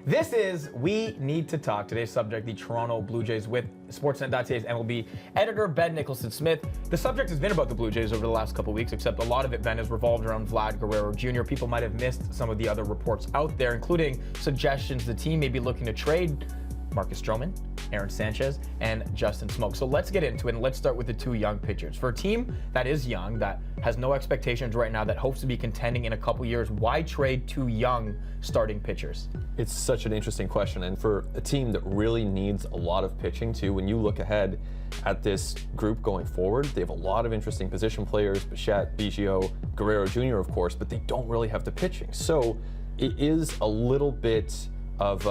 This is We Need to Talk. Today's subject, the Toronto Blue Jays, with Sportsnet.ca's MLB editor Ben Nicholson-Smith. The subject has been about the Blue Jays over the last couple of weeks, except a lot of it, Ben, has revolved around Vlad Guerrero Jr. People might have missed some of the other reports out there, including suggestions the team may be looking to trade Marcus Stroman, Aaron Sanchez, and Justin Smoak. So let's get into it, and let's start with the two young pitchers. For a team that is young, that has no expectations right now, that hopes to be contending in a couple years, why trade two young starting pitchers? It's such an interesting question, and for a team that really needs a lot of pitching too, when you look ahead at this group going forward, they have a lot of interesting position players, Bichette, Biggio, Guerrero Jr., of course, but they don't really have the pitching. So it is a little bit of,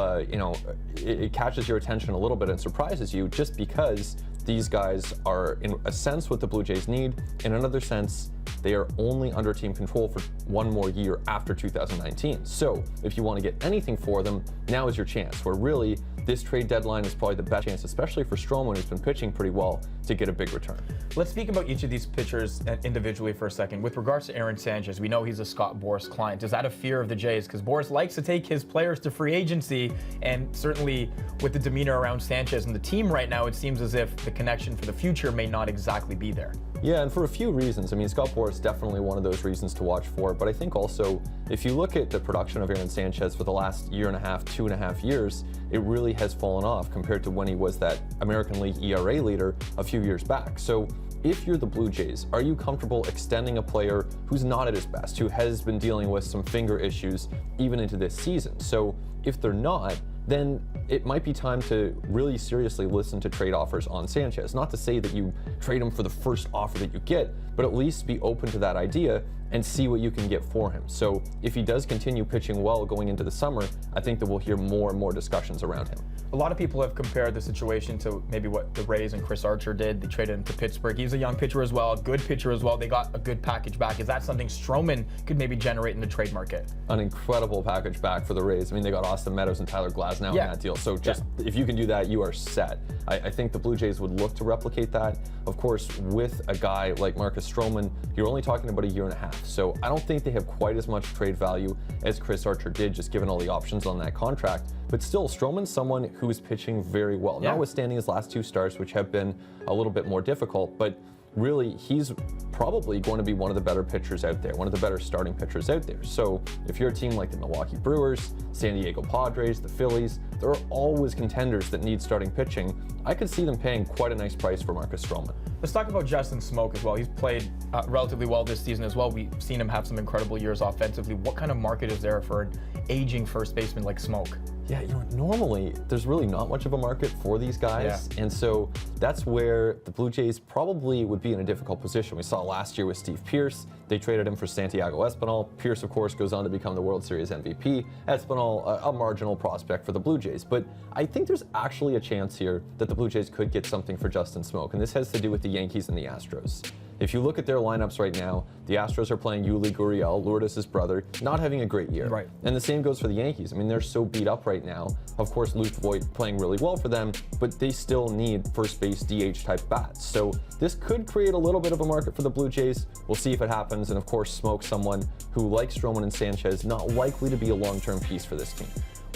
it catches your attention a little bit and surprises you, just because these guys are, in a sense, what the Blue Jays need. In another sense, they are only under team control for one more year after 2019. So if you want to get anything for them, now is your chance, where really this trade deadline is probably the best chance, especially for Stroman, who's been pitching pretty well, to get a big return. Let's speak about each of these pitchers individually for a second. With regards to Aaron Sanchez, we know he's a Scott Boras client. Is that a fear of the Jays? Because Boras likes to take his players to free agency, and certainly with the demeanor around Sanchez and the team right now, it seems as if the connection for the future may not exactly be there. Yeah, and for a few reasons. I mean, Scott Boras is definitely one of those reasons to watch for, but I think also, if you look at the production of Aaron Sanchez for the last year and a half, 2.5 years, it really has fallen off compared to when he was that American League ERA leader a few years back. So if you're the Blue Jays, are you comfortable extending a player who's not at his best, who has been dealing with some finger issues even into this season? So if they're not, then it might be time to really seriously listen to trade offers on Sanchez. Not to say that you trade him for the first offer that you get, but at least be open to that idea and see what you can get for him. So if he does continue pitching well going into the summer, I think that we'll hear more and more discussions around him. A lot of people have compared the situation to maybe what the Rays and Chris Archer did. They traded him to Pittsburgh. He's a young pitcher as well, a good pitcher as well. They got a good package back. Is that something Stroman could maybe generate in the trade market? An incredible package back for the Rays. I mean, they got Austin Meadows and Tyler Glasnow in that deal. So just if you can do that, you are set. I think the Blue Jays would look to replicate that. Of course, with a guy like Marcus Stroman, you're only talking about a year and a half. So I don't think they have quite as much trade value as Chris Archer did, just given all the options on that contract. But still, Stroman's someone who is pitching very well, notwithstanding his last two starts, which have been a little bit more difficult. But really, he's probably going to be one of the better pitchers out there, one of the better starting pitchers out there. So if you're a team like the Milwaukee Brewers, San Diego Padres, the Phillies, there are always contenders that need starting pitching. I could see them paying quite a nice price for Marcus Stroman. Let's talk about Justin Smoak as well. He's played relatively well this season as well. We've seen him have some incredible years offensively. What kind of market is there for an aging first baseman like Smoak? Yeah, normally there's really not much of a market for these guys, and so that's where the Blue Jays probably would be in a difficult position. We saw last year with Steve Pearce. They traded him for Santiago Espinal. Pearce, of course, goes on to become the World Series MVP. Espinal, a marginal prospect for the Blue Jays. But I think there's actually a chance here that the Blue Jays could get something for Justin Smoak, and this has to do with the Yankees and the Astros. If you look at their lineups right now, the Astros are playing Yuli Gurriel, Lourdes' brother, not having a great year. Right. And the same goes for the Yankees. I mean, they're so beat up right now. Of course, Luke Voigt playing really well for them, but they still need first base DH type bats. So this could create a little bit of a market for the Blue Jays. We'll see if it happens. And of course, Smoak, someone who, like Stroman and Sanchez, not likely to be a long-term piece for this team.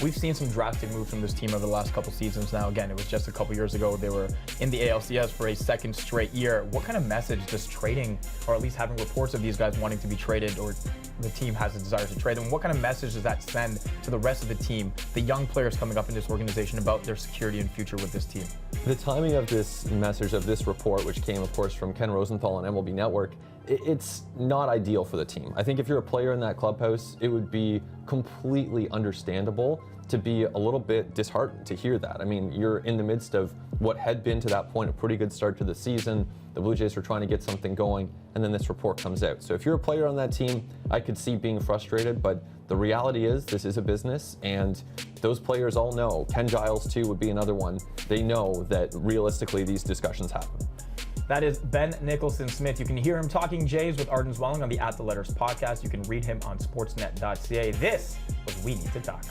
We've seen some drastic moves from this team over the last couple seasons now. Again, it was just a couple years ago. They were in the ALCS for a second straight year. What kind of message does trading, or at least having reports of these guys wanting to be traded, or the team has a desire to trade them, what kind of message does that send to the rest of the team, the young players coming up in this organization, about their security and future with this team? The timing of this message, of this report, which came, of course, from Ken Rosenthal on MLB Network, it's not ideal for the team. I think if you're a player in that clubhouse, it would be completely understandable to be a little bit disheartened to hear that. I mean, you're in the midst of what had been to that point a pretty good start to the season. The Blue Jays were trying to get something going, and then this report comes out. So if you're a player on that team, I could see being frustrated, but the reality is this is a business, and those players all know. Ken Giles, too, would be another one. They know that realistically these discussions happen. That is Ben Nicholson-Smith. You can hear him talking Jays with Arden Zwelling on the At The Letters podcast. You can read him on sportsnet.ca. This was We Need to Talk.